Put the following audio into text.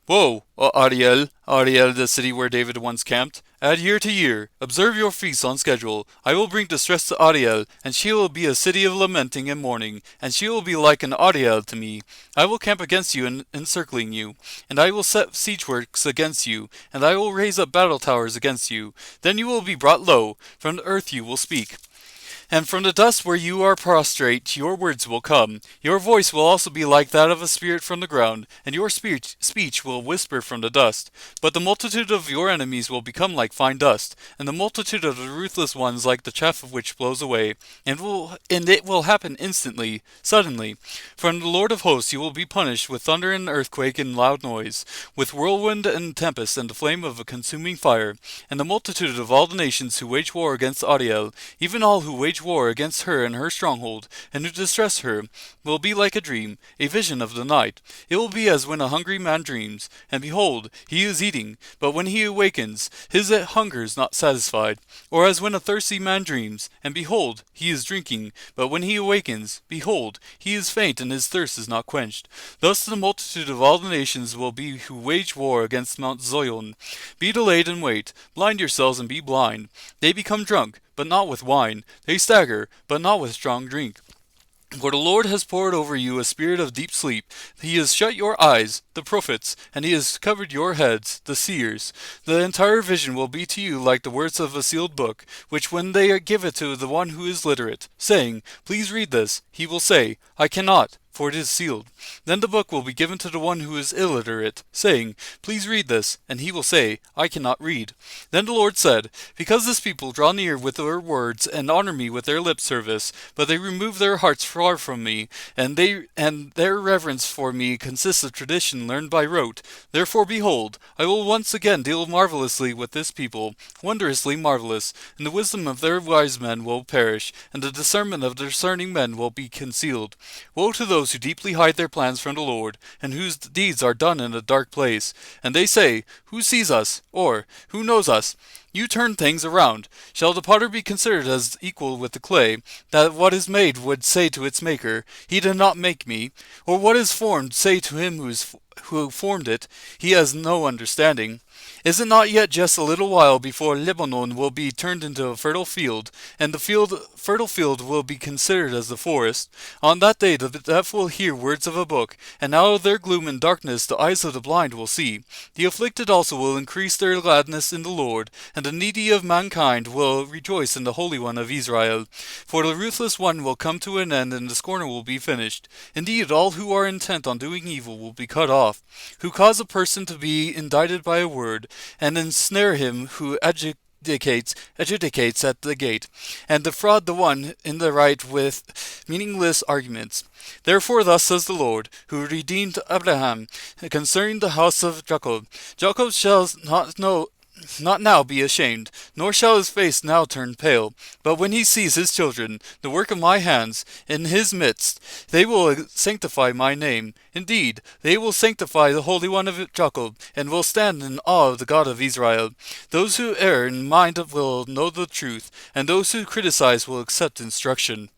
Woe, Ariel, Ariel, the city where David once camped. Add year to year. Observe your feasts on schedule. I will bring distress to Ariel, and she will be a city of lamenting and mourning, and she will be like an Ariel to me. I will camp against you and encircling you, and I will set siege works against you, and I will raise up battle towers against you. Then you will be brought low. From the earth you will speak. And from the dust where you are prostrate, your words will come. Your voice will also be like that of a spirit from the ground, and your speech will whisper from the dust. But the multitude of your enemies will become like fine dust, and the multitude of the ruthless ones like the chaff of which blows away. And it will happen instantly, suddenly. From the Lord of hosts you will be punished with thunder and earthquake and loud noise, with whirlwind and tempest and the flame of a consuming fire. And the multitude of all the nations who wage war against Ariel, even all who wage war against her and her stronghold, and who distress her, will be like a dream, a vision of the night. It will be as when a hungry man dreams, and behold, he is eating, but when he awakens, his hunger is not satisfied. Or as when a thirsty man dreams, and behold, he is drinking, but when he awakens, behold, he is faint, and his thirst is not quenched. Thus the multitude of all the nations will be who wage war against Mount Zion. Be delayed and wait, blind yourselves and be blind. They become drunk, but not with wine. They stagger, but not with strong drink. For the Lord has poured over you a spirit of deep sleep. He has shut your eyes, the prophets, and he has covered your heads, the seers. The entire vision will be to you like the words of a sealed book, which when they give it to the one who is literate, saying, "Please read this," he will say, "I cannot, for it is sealed." Then the book will be given to the one who is illiterate, saying, "Please read this," and he will say, "I cannot read." Then the Lord said, "Because this people draw near with their words and honor me with their lip service, but they remove their hearts far from me, and their reverence for me consists of tradition learned by rote. Therefore, behold, I will once again deal marvelously with this people, wondrously marvelous, and the wisdom of their wise men will perish, and the discernment of discerning men will be concealed. Woe to those who deeply hide their plans from the Lord, and whose deeds are done in a dark place. And they say, Who sees us? Or, Who knows us? You turn things around. Shall the potter be considered as equal with the clay, that what is made would say to its maker, He did not make me? Or what is formed say to him who formed it, He has no understanding? Is it not yet just a little while before Lebanon will be turned into a fertile field, and the fertile field will be considered as the forest? On that day the deaf will hear words of a book, and out of their gloom and darkness the eyes of the blind will see. The afflicted also will increase their gladness in the Lord, and the needy of mankind will rejoice in the Holy One of Israel. For the ruthless one will come to an end, and the scorner will be finished. Indeed, all who are intent on doing evil will be cut off, who cause a person to be indicted by a word, and ensnare him who adjudicates at the gate, and defraud the one in the right with meaningless arguments. Therefore thus says the Lord, who redeemed Abraham, concerning the house of Jacob. Jacob shall not now be ashamed, nor shall his face now turn pale. But when he sees his children, the work of my hands, in his midst, they will sanctify my name. Indeed, they will sanctify the Holy One of Jacob, and will stand in awe of the God of Israel. Those who err in mind will know the truth, and those who criticize will accept instruction.